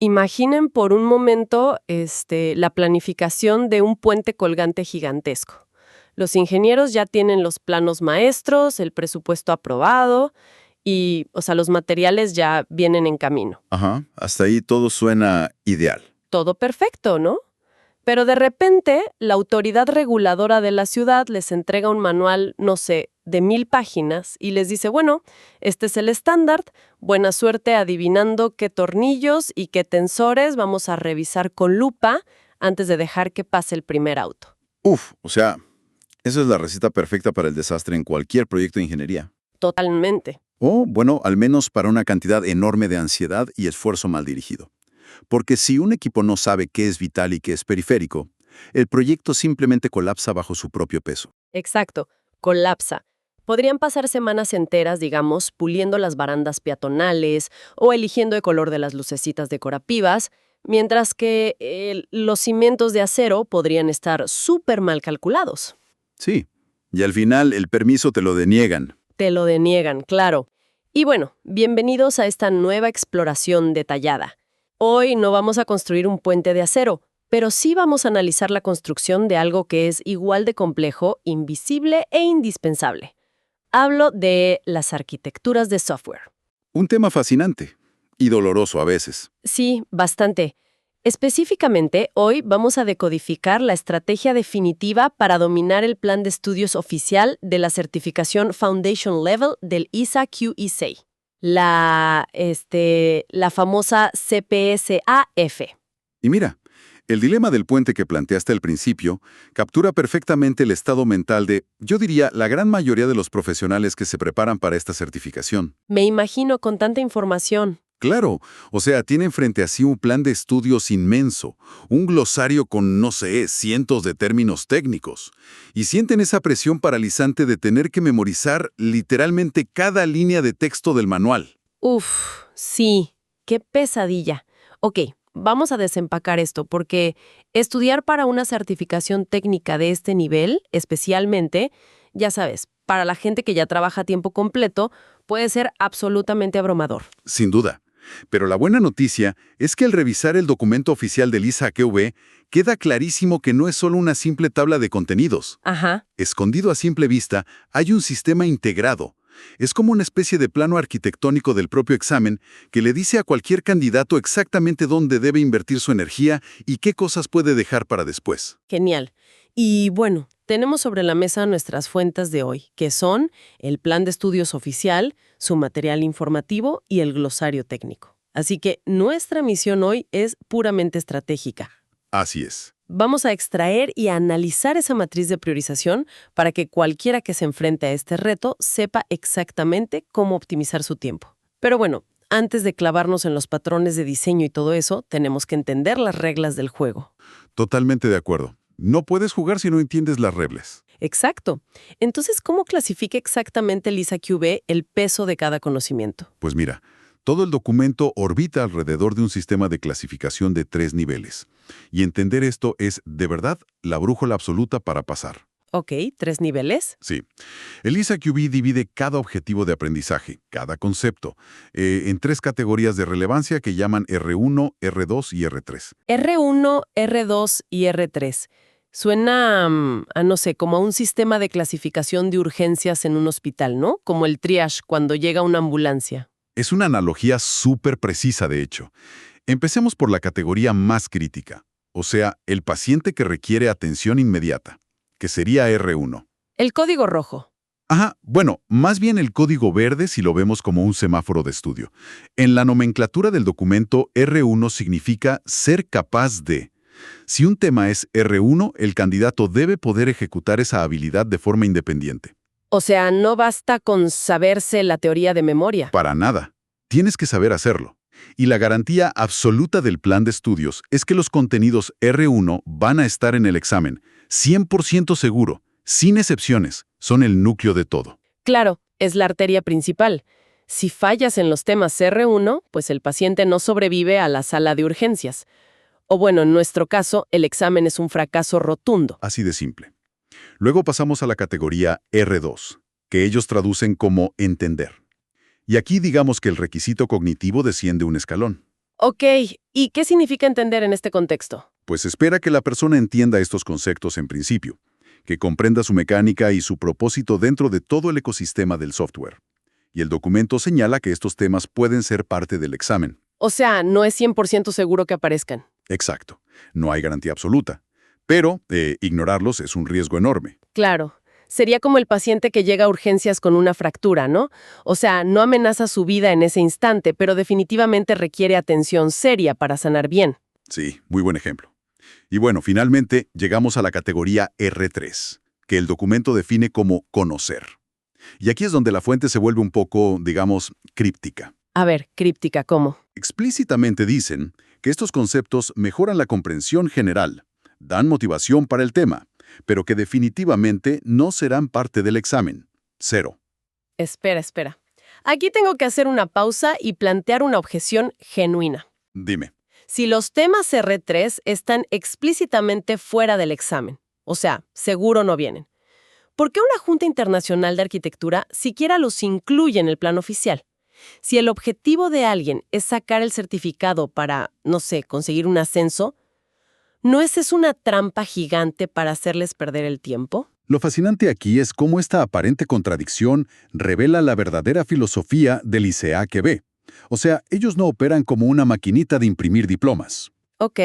Imaginen por un momento la planificación de un puente colgante gigantesco. Los ingenieros ya tienen los planos maestros, el presupuesto aprobado y, o sea, los materiales ya vienen en camino. Ajá, hasta ahí todo suena ideal. Todo perfecto, ¿no? Pero de repente, la autoridad reguladora de la ciudad les entrega un manual, no sé, de 1000 páginas y les dice, bueno, este es el estándar, buena suerte adivinando qué tornillos y qué tensores vamos a revisar con lupa antes de dejar que pase el primer auto. Uf, o sea, esa es la receta perfecta para el desastre en cualquier proyecto de ingeniería. Totalmente. O, bueno, al menos para una cantidad enorme de ansiedad y esfuerzo mal dirigido. Porque si un equipo no sabe qué es vital y qué es periférico, el proyecto simplemente colapsa bajo su propio peso. Exacto, colapsa. Podrían pasar semanas enteras, digamos, puliendo las barandas peatonales o eligiendo el color de las lucecitas decorativas, mientras que los cimientos de acero podrían estar súper mal calculados. Sí, y al final el permiso te lo deniegan. Te lo deniegan, claro. Y bueno, bienvenidos a esta nueva exploración detallada. Hoy no vamos a construir un puente de acero, pero sí vamos a analizar la construcción de algo que es igual de complejo, invisible e indispensable. Hablo de las arquitecturas de software. Un tema fascinante y doloroso a veces. Sí, bastante. Específicamente, hoy vamos a decodificar la estrategia definitiva para dominar el plan de estudios oficial de la certificación Foundation Level del ISA QE6. La famosa CPSAF. Y mira, el dilema del puente que planteaste al principio captura perfectamente el estado mental de, yo diría, la gran mayoría de los profesionales que se preparan para esta certificación. Me imagino con tanta información. Claro, o sea, tienen frente a sí un plan de estudios inmenso, un glosario con, no sé, cientos de términos técnicos, y sienten esa presión paralizante de tener que memorizar literalmente cada línea de texto del manual. Uf, sí, qué pesadilla. Ok, vamos a desempacar esto porque estudiar para una certificación técnica de este nivel, especialmente, ya sabes, para la gente que ya trabaja a tiempo completo, puede ser absolutamente abrumador. Sin duda. Pero la buena noticia es que al revisar el documento oficial del ISA-QB, queda clarísimo que no es solo una simple tabla de contenidos. Ajá. Escondido a simple vista, hay un sistema integrado. Es como una especie de plano arquitectónico del propio examen que le dice a cualquier candidato exactamente dónde debe invertir su energía y qué cosas puede dejar para después. Genial. Y bueno, tenemos sobre la mesa nuestras fuentes de hoy, que son el plan de estudios oficial, su material informativo y el glosario técnico. Así que nuestra misión hoy es puramente estratégica. Así es. Vamos a extraer y a analizar esa matriz de priorización para que cualquiera que se enfrente a este reto sepa exactamente cómo optimizar su tiempo. Pero bueno, antes de clavarnos en los patrones de diseño y todo eso, tenemos que entender las reglas del juego. Totalmente de acuerdo. No puedes jugar si no entiendes las reglas. Exacto. Entonces, ¿cómo clasifica exactamente el ISA-QB el peso de cada conocimiento? Pues mira, todo el documento orbita alrededor de un sistema de clasificación de 3 niveles. Y entender esto es, de verdad, la brújula absoluta para pasar. Ok, 3 niveles. Sí. El ISA-QB divide cada objetivo de aprendizaje, cada concepto, en 3 categorías de relevancia que llaman R1, R2 y R3. R1, R2 y R3. Suena no sé, como a un sistema de clasificación de urgencias en un hospital, ¿no? Como el triage cuando llega una ambulancia. Es una analogía súper precisa, de hecho. Empecemos por la categoría más crítica, o sea, el paciente que requiere atención inmediata, que sería R1. El código rojo. Ajá, bueno, más bien el código verde si lo vemos como un semáforo de estudio. En la nomenclatura del documento, R1 significa ser capaz de. Si un tema es R1, el candidato debe poder ejecutar esa habilidad de forma independiente. O sea, no basta con saberse la teoría de memoria. Para nada. Tienes que saber hacerlo. Y la garantía absoluta del plan de estudios es que los contenidos R1 van a estar en el examen, 100% seguro, sin excepciones, son el núcleo de todo. Claro, es la arteria principal. Si fallas en los temas R1, pues el paciente no sobrevive a la sala de urgencias. O bueno, en nuestro caso, el examen es un fracaso rotundo. Así de simple. Luego pasamos a la categoría R2, que ellos traducen como entender. Y aquí digamos que el requisito cognitivo desciende un escalón. Ok, ¿y qué significa entender en este contexto? Pues espera que la persona entienda estos conceptos en principio, que comprenda su mecánica y su propósito dentro de todo el ecosistema del software. Y el documento señala que estos temas pueden ser parte del examen. O sea, no es 100% seguro que aparezcan. Exacto. No hay garantía absoluta. Pero ignorarlos es un riesgo enorme. Claro. Sería como el paciente que llega a urgencias con una fractura, ¿no? O sea, no amenaza su vida en ese instante, pero definitivamente requiere atención seria para sanar bien. Sí, muy buen ejemplo. Y bueno, finalmente llegamos a la categoría R3, que el documento define como conocer. Y aquí es donde la fuente se vuelve un poco, digamos, críptica. A ver, críptica, ¿cómo? Explícitamente dicen que estos conceptos mejoran la comprensión general, dan motivación para el tema, pero que definitivamente no serán parte del examen. Cero. Espera. Aquí tengo que hacer una pausa y plantear una objeción genuina. Dime. Si los temas R3 están explícitamente fuera del examen, o sea, seguro no vienen, ¿por qué una Junta Internacional de Arquitectura siquiera los incluye en el plan oficial? Si el objetivo de alguien es sacar el certificado para, no sé, conseguir un ascenso, ¿no es una trampa gigante para hacerles perder el tiempo? Lo fascinante aquí es cómo esta aparente contradicción revela la verdadera filosofía del ICAQB. O sea, ellos no operan como una maquinita de imprimir diplomas. Ok.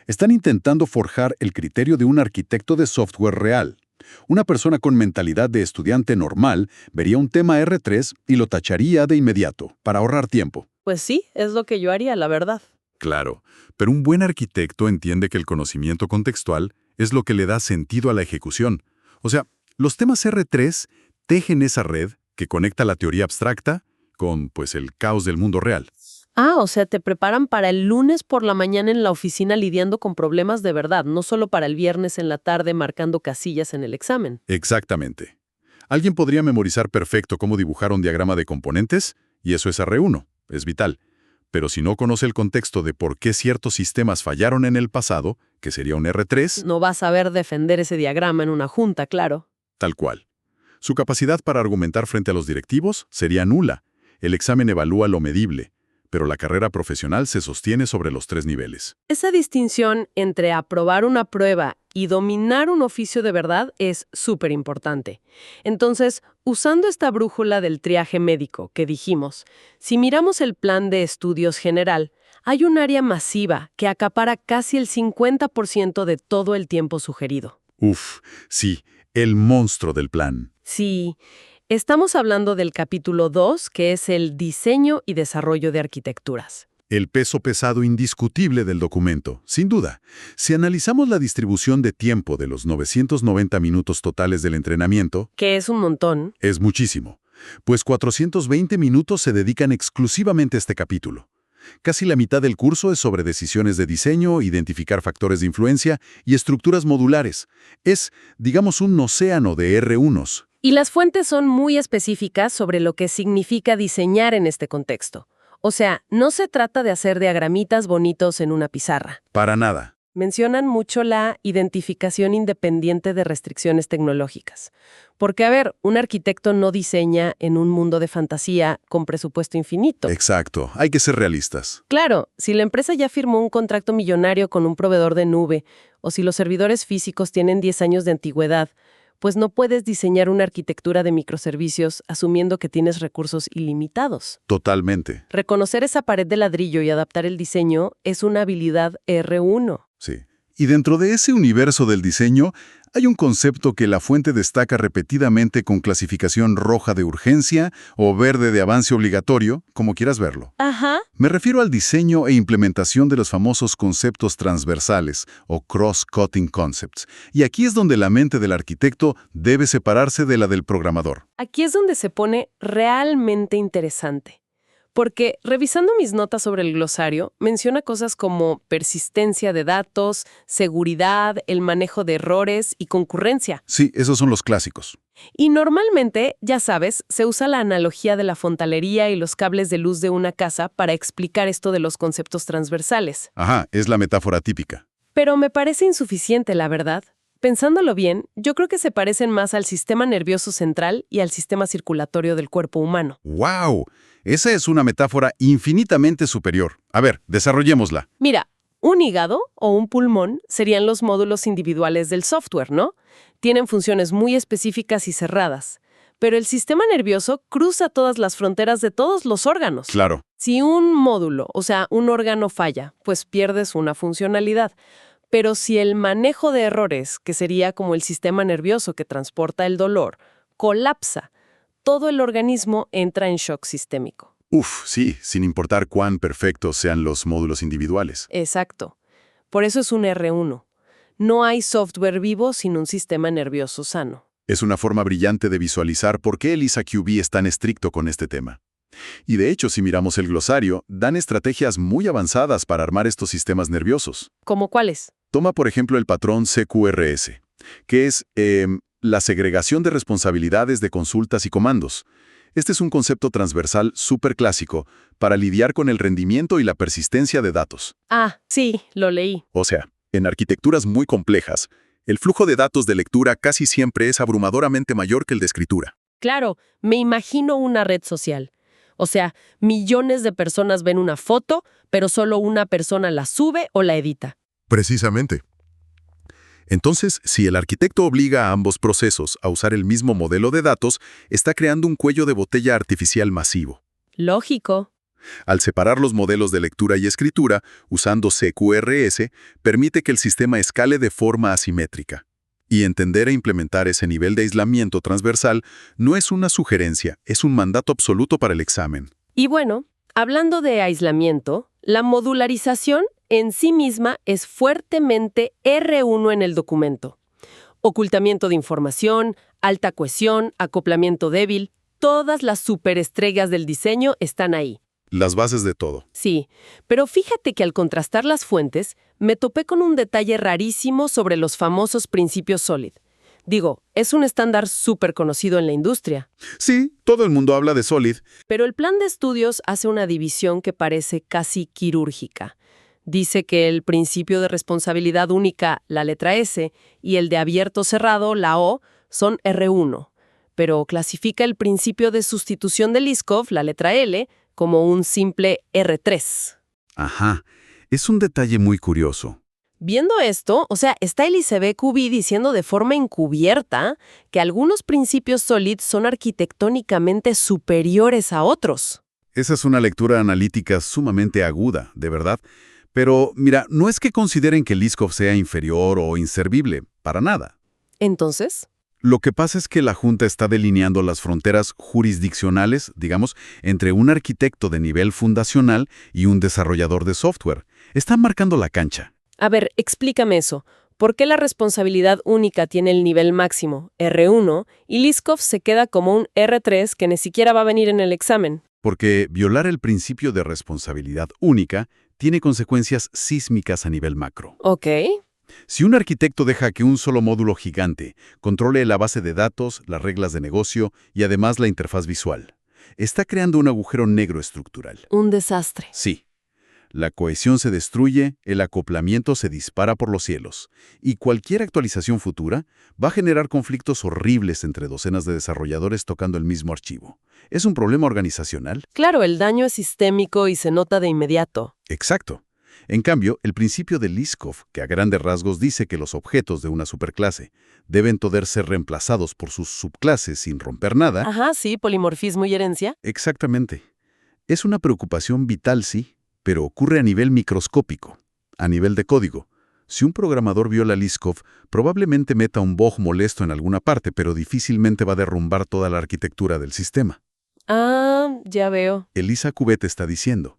Están intentando forjar el criterio de un arquitecto de software real. Una persona con mentalidad de estudiante normal vería un tema R3 y lo tacharía de inmediato, para ahorrar tiempo. Pues sí, es lo que yo haría, la verdad. Claro, pero un buen arquitecto entiende que el conocimiento contextual es lo que le da sentido a la ejecución. O sea, los temas R3 tejen esa red que conecta la teoría abstracta con, pues, el caos del mundo real. Ah, o sea, te preparan para el lunes por la mañana en la oficina lidiando con problemas de verdad, no solo para el viernes en la tarde marcando casillas en el examen. Exactamente. Alguien podría memorizar perfecto cómo dibujar un diagrama de componentes, y eso es R1, es vital. Pero si no conoce el contexto de por qué ciertos sistemas fallaron en el pasado, que sería un R3, No va a saber defender ese diagrama en una junta, claro. tal cual. Su capacidad para argumentar frente a los directivos sería nula. El examen evalúa lo medible, pero la carrera profesional se sostiene sobre los 3 niveles. Esa distinción entre aprobar una prueba y dominar un oficio de verdad es súper importante. Entonces, usando esta brújula del triaje médico que dijimos, si miramos el plan de estudios general, hay un área masiva que acapara casi el 50% de todo el tiempo sugerido. Uf, sí, el monstruo del plan. Sí, estamos hablando del capítulo 2, que es el diseño y desarrollo de arquitecturas. El peso pesado indiscutible del documento, sin duda. Si analizamos la distribución de tiempo de los 990 minutos totales del entrenamiento, Que es un montón. es muchísimo, pues 420 minutos se dedican exclusivamente a este capítulo. Casi la mitad del curso es sobre decisiones de diseño, identificar factores de influencia y estructuras modulares. Es, digamos, un océano de R1s. Y las fuentes son muy específicas sobre lo que significa diseñar en este contexto. O sea, no se trata de hacer diagramitas bonitos en una pizarra. Para nada. Mencionan mucho la identificación independiente de restricciones tecnológicas. Porque, a ver, un arquitecto no diseña en un mundo de fantasía con presupuesto infinito. Exacto, hay que ser realistas. Claro, si la empresa ya firmó un contrato millonario con un proveedor de nube, o si los servidores físicos tienen 10 años de antigüedad, pues no puedes diseñar una arquitectura de microservicios asumiendo que tienes recursos ilimitados. Totalmente. Reconocer esa pared de ladrillo y adaptar el diseño es una habilidad R1. Sí. Y dentro de ese universo del diseño, hay un concepto que la fuente destaca repetidamente con clasificación roja de urgencia o verde de avance obligatorio, como quieras verlo. Ajá. Me refiero al diseño e implementación de los famosos conceptos transversales o cross-cutting concepts. Y aquí es donde la mente del arquitecto debe separarse de la del programador. Aquí es donde se pone realmente interesante. Porque, revisando mis notas sobre el glosario, menciona cosas como persistencia de datos, seguridad, el manejo de errores y concurrencia. Sí, esos son los clásicos. Y normalmente, ya sabes, se usa la analogía de la fontanería y los cables de luz de una casa para explicar esto de los conceptos transversales. Ajá, es la metáfora típica. Pero me parece insuficiente, la verdad. Pensándolo bien, yo creo que se parecen más al sistema nervioso central y al sistema circulatorio del cuerpo humano. ¡Wow! Esa es una metáfora infinitamente superior. A ver, desarrollémosla. Mira, un hígado o un pulmón serían los módulos individuales del software, ¿no? Tienen funciones muy específicas y cerradas. Pero el sistema nervioso cruza todas las fronteras de todos los órganos. Claro. Si un módulo, o sea, un órgano falla, pues pierdes una funcionalidad. Pero si el manejo de errores, que sería como el sistema nervioso que transporta el dolor, colapsa, todo el organismo entra en shock sistémico. Uf, sí, sin importar cuán perfectos sean los módulos individuales. Exacto. Por eso es un R1. No hay software vivo sin un sistema nervioso sano. Es una forma brillante de visualizar por qué el ISA-QB es tan estricto con este tema. Y de hecho, si miramos el glosario, dan estrategias muy avanzadas para armar estos sistemas nerviosos. ¿Cómo cuáles? Toma, por ejemplo, el patrón CQRS, que es la segregación de responsabilidades de consultas y comandos. Este es un concepto transversal súper clásico para lidiar con el rendimiento y la persistencia de datos. Ah, sí, lo leí. O sea, en arquitecturas muy complejas, el flujo de datos de lectura casi siempre es abrumadoramente mayor que el de escritura. Claro, me imagino una red social. O sea, millones de personas ven una foto, pero solo una persona la sube o la edita. Precisamente. Entonces, si el arquitecto obliga a ambos procesos a usar el mismo modelo de datos, está creando un cuello de botella artificial masivo. Lógico. Al separar los modelos de lectura y escritura, usando CQRS, permite que el sistema escale de forma asimétrica. Y entender e implementar ese nivel de aislamiento transversal no es una sugerencia, es un mandato absoluto para el examen. Y bueno, hablando de aislamiento, la modularización en sí misma es fuertemente R1 en el documento. Ocultamiento de información, alta cohesión, acoplamiento débil, todas las superestrellas del diseño están ahí. Las bases de todo. Sí, pero fíjate que al contrastar las fuentes, me topé con un detalle rarísimo sobre los famosos principios SOLID. Digo, es un estándar súper conocido en la industria. Sí, todo el mundo habla de SOLID. Pero el plan de estudios hace una división que parece casi quirúrgica. Dice que el principio de responsabilidad única, la letra S, y el de abierto cerrado, la O, son R1. Pero clasifica el principio de sustitución de Liskov, la letra L, como un simple R3. Ajá, es un detalle muy curioso. Viendo esto, o sea, está el ICB-QB diciendo de forma encubierta que algunos principios SOLID son arquitectónicamente superiores a otros. Esa es una lectura analítica sumamente aguda, de verdad. Pero, mira, no es que consideren que Liskov sea inferior o inservible, para nada. Entonces, Lo que pasa es que la Junta está delineando las fronteras jurisdiccionales, digamos, entre un arquitecto de nivel fundacional y un desarrollador de software. Están marcando la cancha. a ver, explícame eso. ¿Por qué la responsabilidad única tiene el nivel máximo, R1, y Liskov se queda como un R3 que ni siquiera va a venir en el examen? Porque violar el principio de responsabilidad única tiene consecuencias sísmicas a nivel macro. Ok. Si un arquitecto deja que un solo módulo gigante controle la base de datos, las reglas de negocio y además la interfaz visual, está creando un agujero negro estructural. Un desastre. Sí. La cohesión se destruye, el acoplamiento se dispara por los cielos, y cualquier actualización futura va a generar conflictos horribles entre docenas de desarrolladores tocando el mismo archivo. ¿Es un problema organizacional? Claro, el daño es sistémico y se nota de inmediato. Exacto. En cambio, el principio de Liskov, que a grandes rasgos dice que los objetos de una superclase deben poder ser reemplazados por sus subclases sin romper nada. Ajá, sí, polimorfismo y herencia. Exactamente. Es una preocupación vital, sí, pero ocurre a nivel microscópico, a nivel de código. Si un programador viola Liskov, probablemente meta un bug molesto en alguna parte, pero difícilmente va a derrumbar toda la arquitectura del sistema. Ah, ya veo. Elisa Cubet está diciendo,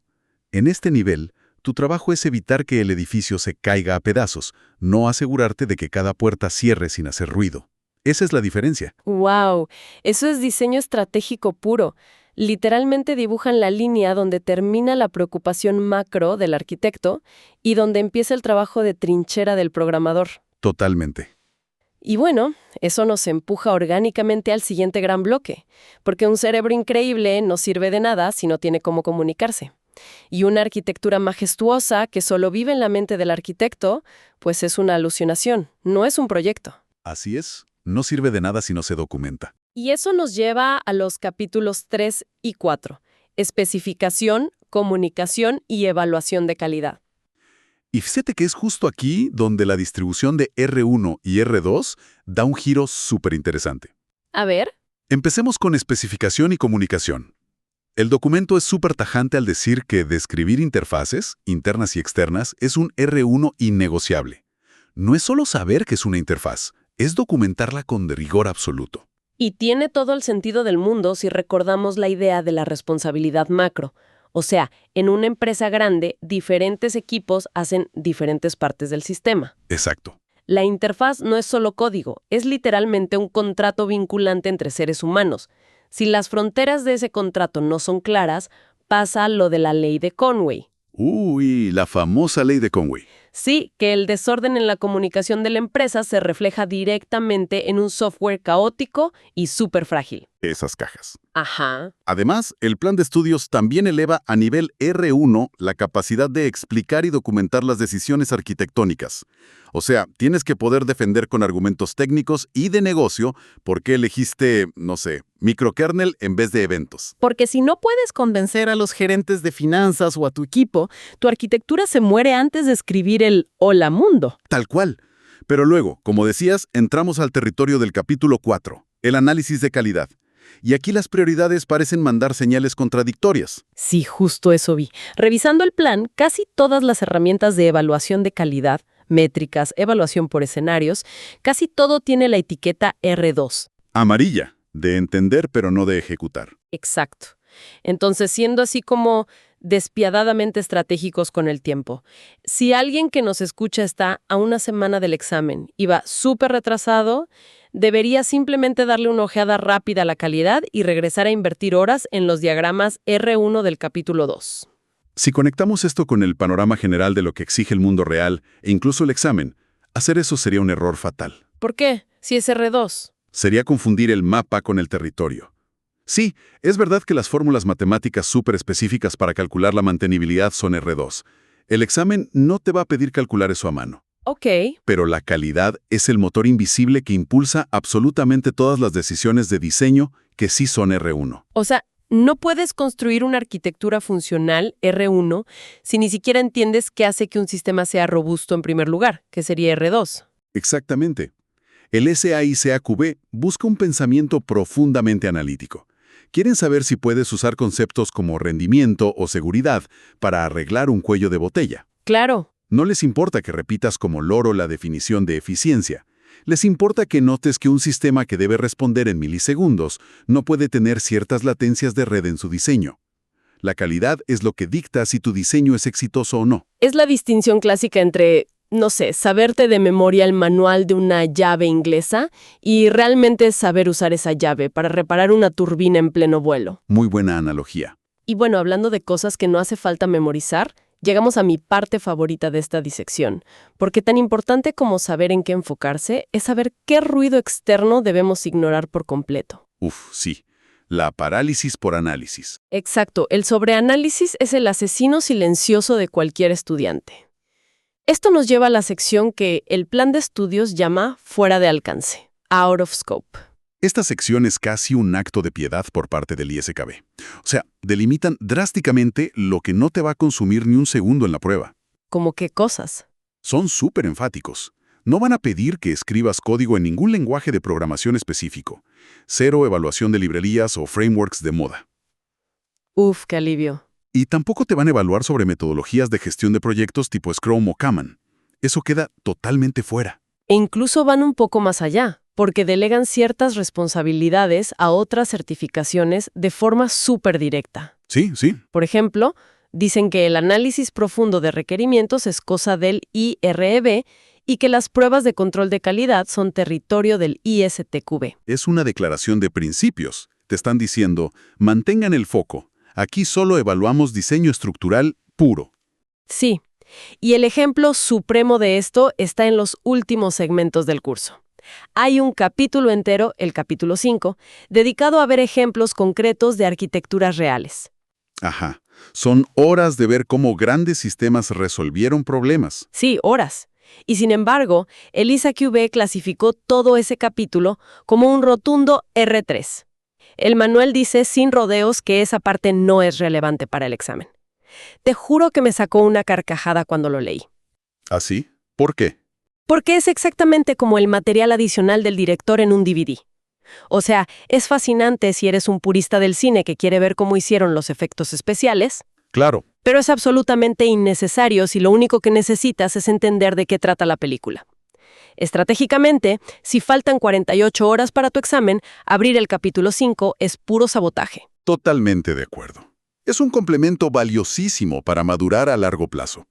en este nivel, tu trabajo es evitar que el edificio se caiga a pedazos, no asegurarte de que cada puerta cierre sin hacer ruido. Esa es la diferencia. Wow, eso es diseño estratégico puro. Literalmente dibujan la línea donde termina la preocupación macro del arquitecto y donde empieza el trabajo de trinchera del programador. Totalmente. Y bueno, eso nos empuja orgánicamente al siguiente gran bloque, porque un cerebro increíble no sirve de nada si no tiene cómo comunicarse. Y una arquitectura majestuosa que solo vive en la mente del arquitecto, pues es una alucinación, no es un proyecto. Así es, no sirve de nada si no se documenta. Y eso nos lleva a los capítulos 3 y 4, especificación, comunicación y evaluación de calidad. Y fíjate que es justo aquí donde la distribución de R1 y R2 da un giro súper interesante. A ver. Empecemos con especificación y comunicación. El documento es súper tajante al decir que describir interfaces, internas y externas, es un R1 innegociable. No es solo saber que es una interfaz, es documentarla con rigor absoluto. Y tiene todo el sentido del mundo si recordamos la idea de la responsabilidad macro. O sea, en una empresa grande, diferentes equipos hacen diferentes partes del sistema. Exacto. La interfaz no es solo código, es literalmente un contrato vinculante entre seres humanos. Si las fronteras de ese contrato no son claras, pasa lo de la ley de Conway. Uy, la famosa ley de Conway. Sí, que el desorden en la comunicación de la empresa se refleja directamente en un software caótico y súper frágil. Esas cajas. Ajá. Además, el plan de estudios también eleva a nivel R1 la capacidad de explicar y documentar las decisiones arquitectónicas. O sea, tienes que poder defender con argumentos técnicos y de negocio por qué elegiste, no sé, microkernel en vez de eventos. Porque si no puedes convencer a los gerentes de finanzas o a tu equipo, tu arquitectura se muere antes de escribir el Hola Mundo. Tal cual. Pero luego, como decías, entramos al territorio del capítulo 4, el análisis de calidad. Y aquí las prioridades parecen mandar señales contradictorias. Sí, justo eso vi. Revisando el plan, casi todas las herramientas de evaluación de calidad, métricas, evaluación por escenarios, casi todo tiene la etiqueta R2. Amarilla, de entender pero no de ejecutar. Exacto. Entonces, siendo así como despiadadamente estratégicos con el tiempo, si alguien que nos escucha está a una semana del examen y va súper retrasado, debería simplemente darle una ojeada rápida a la calidad y regresar a invertir horas en los diagramas R1 del capítulo 2. Si conectamos esto con el panorama general de lo que exige el mundo real e incluso el examen, hacer eso sería un error fatal. ¿Por qué? Si es R2. Sería confundir el mapa con el territorio. Sí, es verdad que las fórmulas matemáticas súper específicas para calcular la mantenibilidad son R2. El examen no te va a pedir calcular eso a mano. Ok. Pero la calidad es el motor invisible que impulsa absolutamente todas las decisiones de diseño que sí son R1. O sea, no puedes construir una arquitectura funcional R1 si ni siquiera entiendes qué hace que un sistema sea robusto en primer lugar, que sería R2. Exactamente. El SAICAQB busca un pensamiento profundamente analítico. Quieren saber si puedes usar conceptos como rendimiento o seguridad para arreglar un cuello de botella. Claro. No les importa que repitas como loro la definición de eficiencia. Les importa que notes que un sistema que debe responder en milisegundos no puede tener ciertas latencias de red en su diseño. La calidad es lo que dicta si tu diseño es exitoso o no. Es la distinción clásica entre, no sé, saberte de memoria el manual de una llave inglesa y realmente saber usar esa llave para reparar una turbina en pleno vuelo. Muy buena analogía. Y bueno, hablando de cosas que no hace falta memorizar, llegamos a mi parte favorita de esta disección, porque tan importante como saber en qué enfocarse es saber qué ruido externo debemos ignorar por completo. Sí. La parálisis por análisis. Exacto, el sobreanálisis es el asesino silencioso de cualquier estudiante. Esto nos lleva a la sección que el plan de estudios llama fuera de alcance, out of scope. Esta sección es casi un acto de piedad por parte del ISKB. O sea, delimitan drásticamente lo que no te va a consumir ni un segundo en la prueba. ¿Cómo qué cosas? Son súper enfáticos. No van a pedir que escribas código en ningún lenguaje de programación específico. Cero evaluación de librerías o frameworks de moda. Uf, qué alivio. Y tampoco te van a evaluar sobre metodologías de gestión de proyectos tipo Scrum o Kanban. Eso queda totalmente fuera. E incluso van un poco más allá, porque delegan ciertas responsabilidades a otras certificaciones de forma súper directa. Sí. Por ejemplo, dicen que el análisis profundo de requerimientos es cosa del IREB y que las pruebas de control de calidad son territorio del ISTQB. Es una declaración de principios. Te están diciendo, mantengan el foco. Aquí solo evaluamos diseño estructural puro. Sí, y el ejemplo supremo de esto está en los últimos segmentos del curso. Hay un capítulo entero, el capítulo 5, dedicado a ver ejemplos concretos de arquitecturas reales. Ajá. Son horas de ver cómo grandes sistemas resolvieron problemas. Sí, horas. Y sin embargo, Elisa QB clasificó todo ese capítulo como un rotundo R3. El manual dice sin rodeos que esa parte no es relevante para el examen. Te juro que me sacó una carcajada cuando lo leí. ¿Así? ¿Por qué? Porque es exactamente como el material adicional del director en un DVD. O sea, es fascinante si eres un purista del cine que quiere ver cómo hicieron los efectos especiales, Claro. pero es absolutamente innecesario si lo único que necesitas es entender de qué trata la película. Estratégicamente, si faltan 48 horas para tu examen, abrir el capítulo 5 es puro sabotaje. Totalmente de acuerdo. Es un complemento valiosísimo para madurar a largo plazo.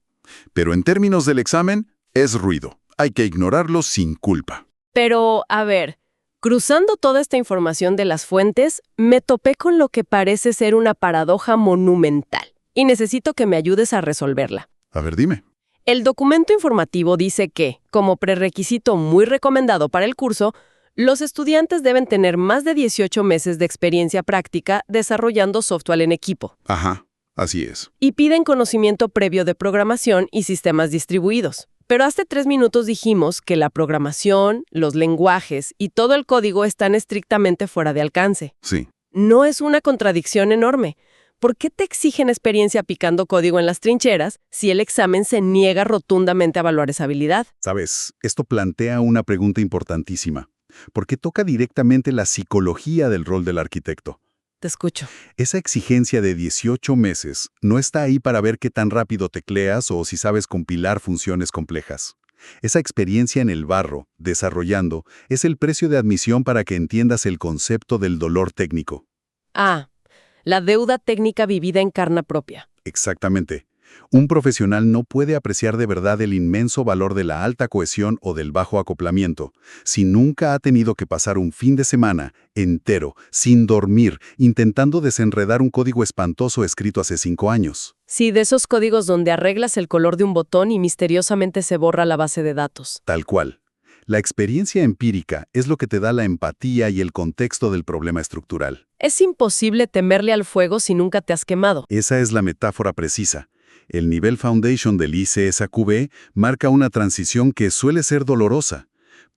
Pero en términos del examen, es ruido. Hay que ignorarlo sin culpa. Pero, a ver, cruzando toda esta información de las fuentes, me topé con lo que parece ser una paradoja monumental. Y necesito que me ayudes a resolverla. A ver, dime. El documento informativo dice que, como prerequisito muy recomendado para el curso, los estudiantes deben tener más de 18 meses de experiencia práctica desarrollando software en equipo. Ajá, así es. Y piden conocimiento previo de programación y sistemas distribuidos. Pero hace 3 minutos dijimos que la programación, los lenguajes y todo el código están estrictamente fuera de alcance. Sí. ¿No es una contradicción enorme? ¿Por qué te exigen experiencia picando código en las trincheras si el examen se niega rotundamente a evaluar esa habilidad? Sabes, esto plantea una pregunta importantísima, porque toca directamente la psicología del rol del arquitecto. Te escucho. Esa exigencia de 18 meses no está ahí para ver qué tan rápido tecleas o si sabes compilar funciones complejas. Esa experiencia en el barro, desarrollando, es el precio de admisión para que entiendas el concepto del dolor técnico. Ah, la deuda técnica vivida en carne propia. Exactamente. Un profesional no puede apreciar de verdad el inmenso valor de la alta cohesión o del bajo acoplamiento si nunca ha tenido que pasar un fin de semana entero, sin dormir, intentando desenredar un código espantoso escrito hace 5 años. Sí, de esos códigos donde arreglas el color de un botón y misteriosamente se borra la base de datos. Tal cual. La experiencia empírica es lo que te da la empatía y el contexto del problema estructural. Es imposible temerle al fuego si nunca te has quemado. Esa es la metáfora precisa. El nivel Foundation del ICSQB marca una transición que suele ser dolorosa.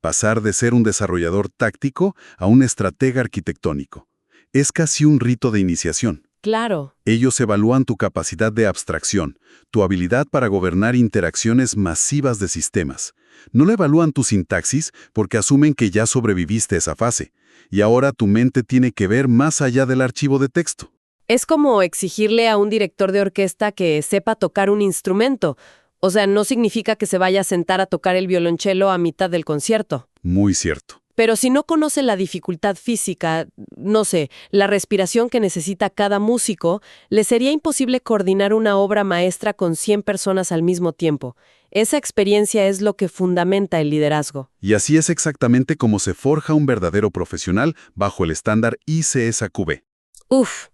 Pasar de ser un desarrollador táctico a un estratega arquitectónico. Es casi un rito de iniciación. Claro. Ellos evalúan tu capacidad de abstracción, tu habilidad para gobernar interacciones masivas de sistemas. No le evalúan tu sintaxis porque asumen que ya sobreviviste esa fase, y ahora tu mente tiene que ver más allá del archivo de texto. Es como exigirle a un director de orquesta que sepa tocar un instrumento. O sea, no significa que se vaya a sentar a tocar el violonchelo a mitad del concierto. Muy cierto. Pero si no conoce la dificultad física, no sé, la respiración que necesita cada músico, le sería imposible coordinar una obra maestra con 100 personas al mismo tiempo. Esa experiencia es lo que fundamenta el liderazgo. Y así es exactamente como se forja un verdadero profesional bajo el estándar ICSQB. Uf,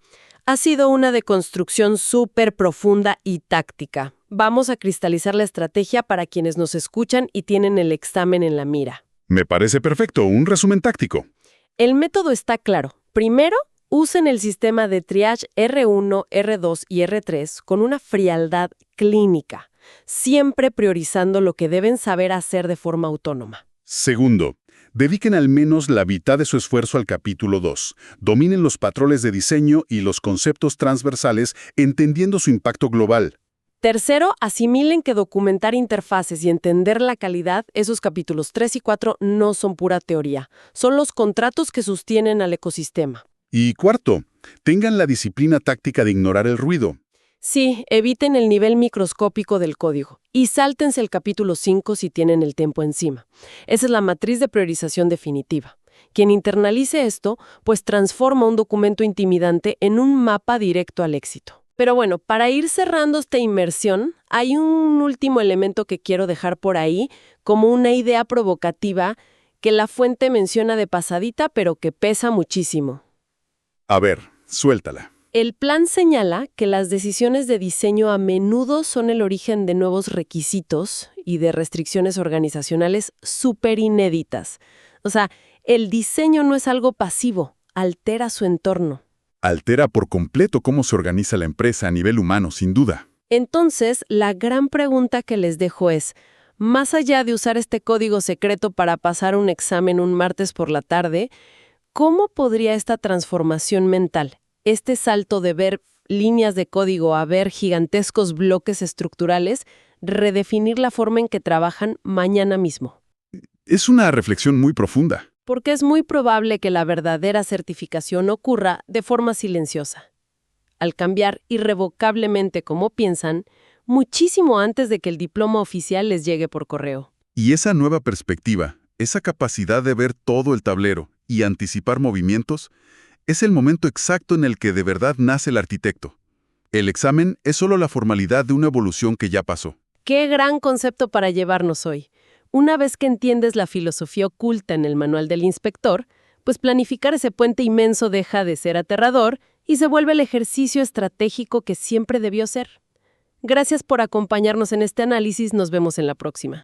ha sido una deconstrucción súper profunda y táctica. Vamos a cristalizar la estrategia para quienes nos escuchan y tienen el examen en la mira. Me parece perfecto, un resumen táctico. El método está claro. Primero, usen el sistema de triage R1, R2 y R3 con una frialdad clínica, siempre priorizando lo que deben saber hacer de forma autónoma. Segundo, dediquen al menos la mitad de su esfuerzo al capítulo 2. Dominen los patrones de diseño y los conceptos transversales, entendiendo su impacto global. Tercero, asimilen que documentar interfaces y entender la calidad, esos capítulos 3 y 4 no son pura teoría, son los contratos que sostienen al ecosistema. Y cuarto, tengan la disciplina táctica de ignorar el ruido. Sí, eviten el nivel microscópico del código y sáltense el capítulo 5 si tienen el tiempo encima. Esa es la matriz de priorización definitiva. Quien internalice esto, pues transforma un documento intimidante en un mapa directo al éxito. Pero bueno, para ir cerrando esta inmersión, hay un último elemento que quiero dejar por ahí como una idea provocativa que la fuente menciona de pasadita, pero que pesa muchísimo. A ver, suéltala. El plan señala que las decisiones de diseño a menudo son el origen de nuevos requisitos y de restricciones organizacionales súper inéditas. O sea, el diseño no es algo pasivo, altera su entorno. Altera por completo cómo se organiza la empresa a nivel humano, sin duda. Entonces, la gran pregunta que les dejo es, más allá de usar este código secreto para pasar un examen un martes por la tarde, ¿cómo podría esta transformación mental, este salto de ver líneas de código a ver gigantescos bloques estructurales, redefinir la forma en que trabajan mañana mismo? Es una reflexión muy profunda. Porque es muy probable que la verdadera certificación ocurra de forma silenciosa, al cambiar irrevocablemente cómo piensan, muchísimo antes de que el diploma oficial les llegue por correo. Y esa nueva perspectiva, esa capacidad de ver todo el tablero y anticipar movimientos, es el momento exacto en el que de verdad nace el arquitecto. El examen es solo la formalidad de una evolución que ya pasó. ¡Qué gran concepto para llevarnos hoy! Una vez que entiendes la filosofía oculta en el manual del inspector, pues planificar ese puente inmenso deja de ser aterrador y se vuelve el ejercicio estratégico que siempre debió ser. Gracias por acompañarnos en este análisis, nos vemos en la próxima.